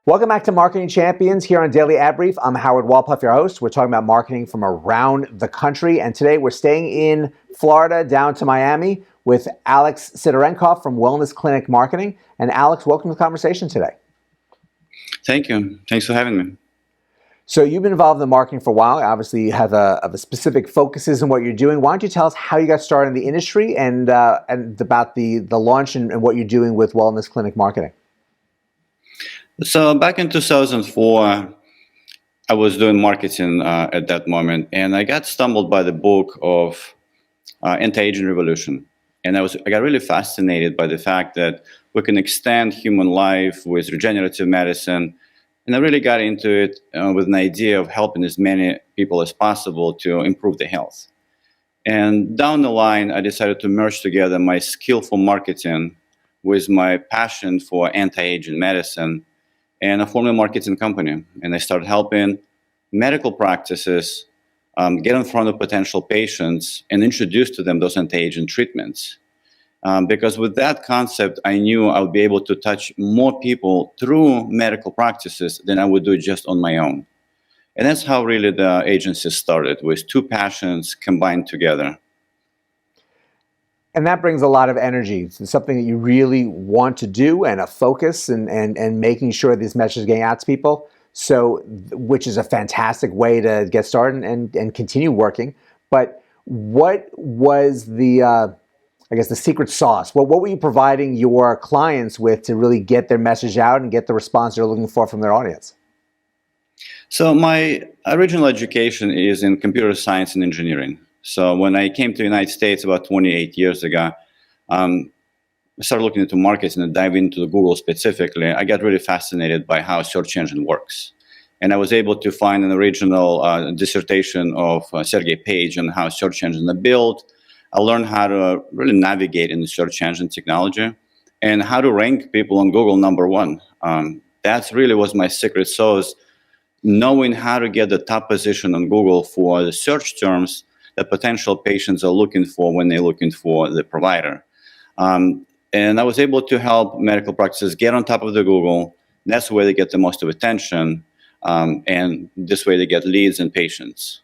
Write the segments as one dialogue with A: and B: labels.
A: Welcome back to Marketing Champions here on Daily Ad Brief. I'm Howard Walpuff, your host. We're talking about marketing from around the country. And today we're staying in Florida down to Miami with Alex Sidorenkov from Wellness Clinic Marketing. And Alex, welcome to the conversation today.
B: Thank you. Thanks for having me.
A: So you've been involved in marketing for a while. Obviously, you have a specific focuses in what you're doing. Why don't you tell us how you got started in the industry and about the launch and what you're doing with Wellness Clinic Marketing?
B: So back in 2004, I was doing marketing at that moment, and I got stumbled by the book of Anti-Aging Revolution. And I got really fascinated by the fact that we can extend human life with regenerative medicine. And I really got into it with an idea of helping as many people as possible to improve their health. And down the line, I decided to merge together my skill for marketing with my passion for anti-aging medicine. And I formed a marketing company, and I started helping medical practices get in front of potential patients and introduce to them those anti-aging treatments. Because with that concept, I knew I would be able to touch more people through medical practices than I would do just on my own. And that's how really the agency started, with two passions combined together.
A: And that brings a lot of energy. It's something that you really want to do, and a focus and making sure this message is getting out to people. So, which is a fantastic way to get started and continue working. But what was the secret sauce? What were you providing your clients with to really get their message out and get the response they're looking for from their audience?
B: So my original education is in computer science and engineering. So when I came to the United States about 28 years ago, I started looking into marketing and diving into Google specifically. I got really fascinated by how a search engine works. And I was able to find an original dissertation of Sergey Page on how search engines are built. I learned how to really navigate in the search engine technology and how to rank people on Google #1. That really was my secret sauce, knowing how to get the top position on Google for the search terms that potential patients are looking for when they're looking for the provider. And I was able to help medical practices get on top of the Google. That's where they get the most of attention. And this way they get leads and patients.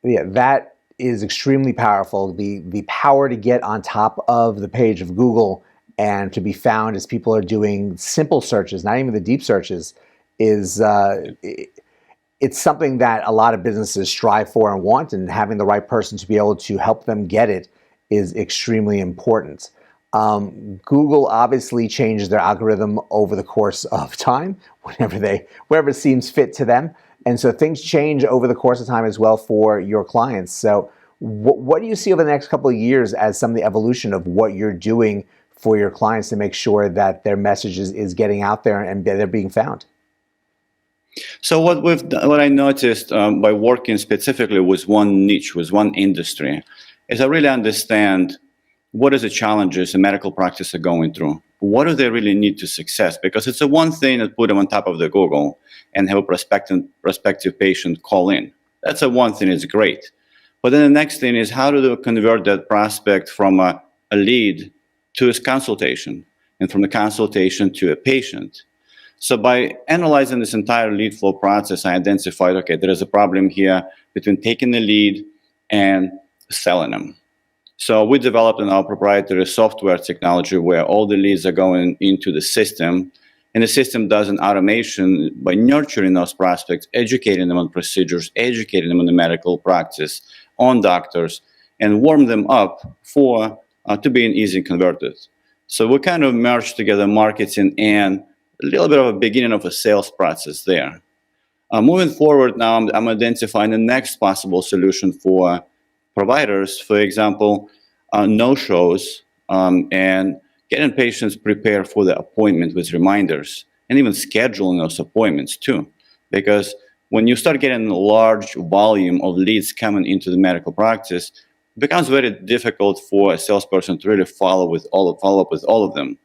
A: Yeah, that is extremely powerful. The power to get on top of the page of Google and to be found as people are doing simple searches, not even the deep searches, is it's something that a lot of businesses strive for and want, and having the right person to be able to help them get it is extremely important. Google obviously changes their algorithm over the course of time, wherever it seems fit to them. And so things change over the course of time as well for your clients. So what do you see over the next couple of years as some of the evolution of what you're doing for your clients to make sure that their message is getting out there and they're being found?
B: So what I noticed by working specifically with one niche, with one industry, is I really understand what are the challenges a medical practice are going through. What do they really need to success? Because it's the one thing that put them on top of the Google and have a prospective patient call in. That's the one thing, it's great. But then the next thing is, how do they convert that prospect from a lead to a consultation, and from the consultation to a patient? So by analyzing this entire lead flow process, I identified, okay, there is a problem here between taking the lead and selling them. So we developed our proprietary software technology where all the leads are going into the system, and the system does an automation by nurturing those prospects, educating them on procedures, educating them on the medical practice, on doctors, and warm them up for to being easy converted. So we kind of merged together marketing and a little bit of a beginning of a sales process there. Moving forward now, I'm identifying the next possible solution for providers. For example, no-shows and getting patients prepared for the appointment with reminders, and even scheduling those appointments too. Because when you start getting a large volume of leads coming into the medical practice, it becomes very difficult for a salesperson to really follow up with all of them.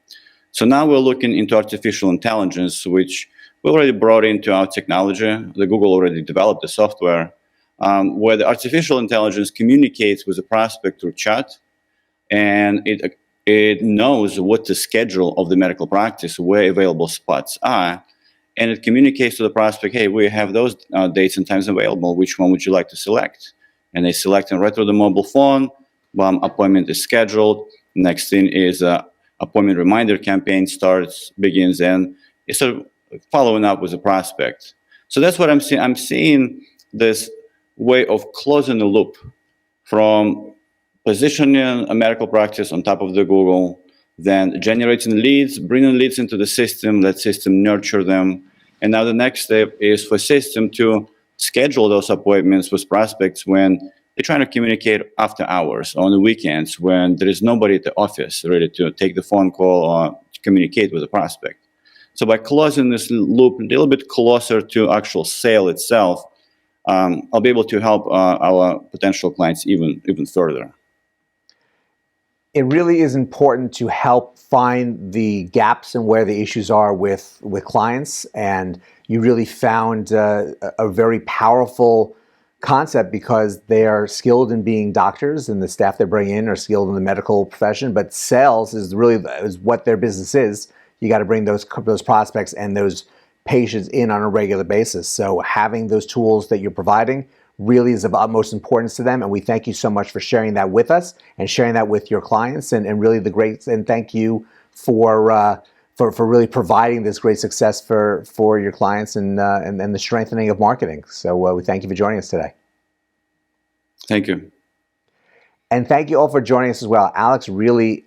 B: So now we're looking into artificial intelligence, which we already brought into our technology. The Google already developed the software where the artificial intelligence communicates with the prospect through chat, and it It knows what the schedule of the medical practice, where available spots are, and it communicates to the prospect, hey, we have those dates and times available. Which one would you like to select? And they select and right through the mobile phone. Appointment is scheduled. Next thing is appointment reminder campaign begins, and it's sort of following up with the prospect. So that's what I'm seeing. I'm seeing this way of closing the loop from positioning a medical practice on top of the Google, then generating leads, bringing leads into the system, let system nurture them. And now the next step is for system to schedule those appointments with prospects when they're trying to communicate after hours, on the weekends, when there is nobody at the office ready to take the phone call or communicate with the prospect. So by closing this loop a little bit closer to actual sale itself, I'll be able to help our potential clients even further.
A: It really is important to help find the gaps and where the issues are with clients. And you really found a very powerful concept because they are skilled in being doctors and the staff they bring in are skilled in the medical profession. But sales is really what their business is. You got to bring those prospects and those patients in on a regular basis. So having those tools that you're providing really is of utmost importance to them. And we thank you so much for sharing that with us and sharing that with your clients and really and thank you for really providing this great success for your clients and the strengthening of marketing. So we thank you for joining us today.
B: Thank you.
A: And thank you all for joining us as well. Alex really,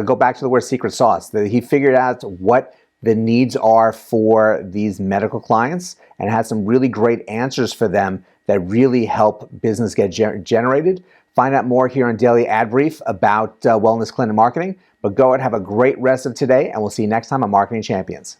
A: go back to the word secret sauce. He figured out what the needs are for these medical clients and had some really great answers for them that really help business get generated. Find out more here on Daily Ad Brief about Wellness Clinic Marketing. But go and have a great rest of today, and we'll see you next time on Marketing Champions.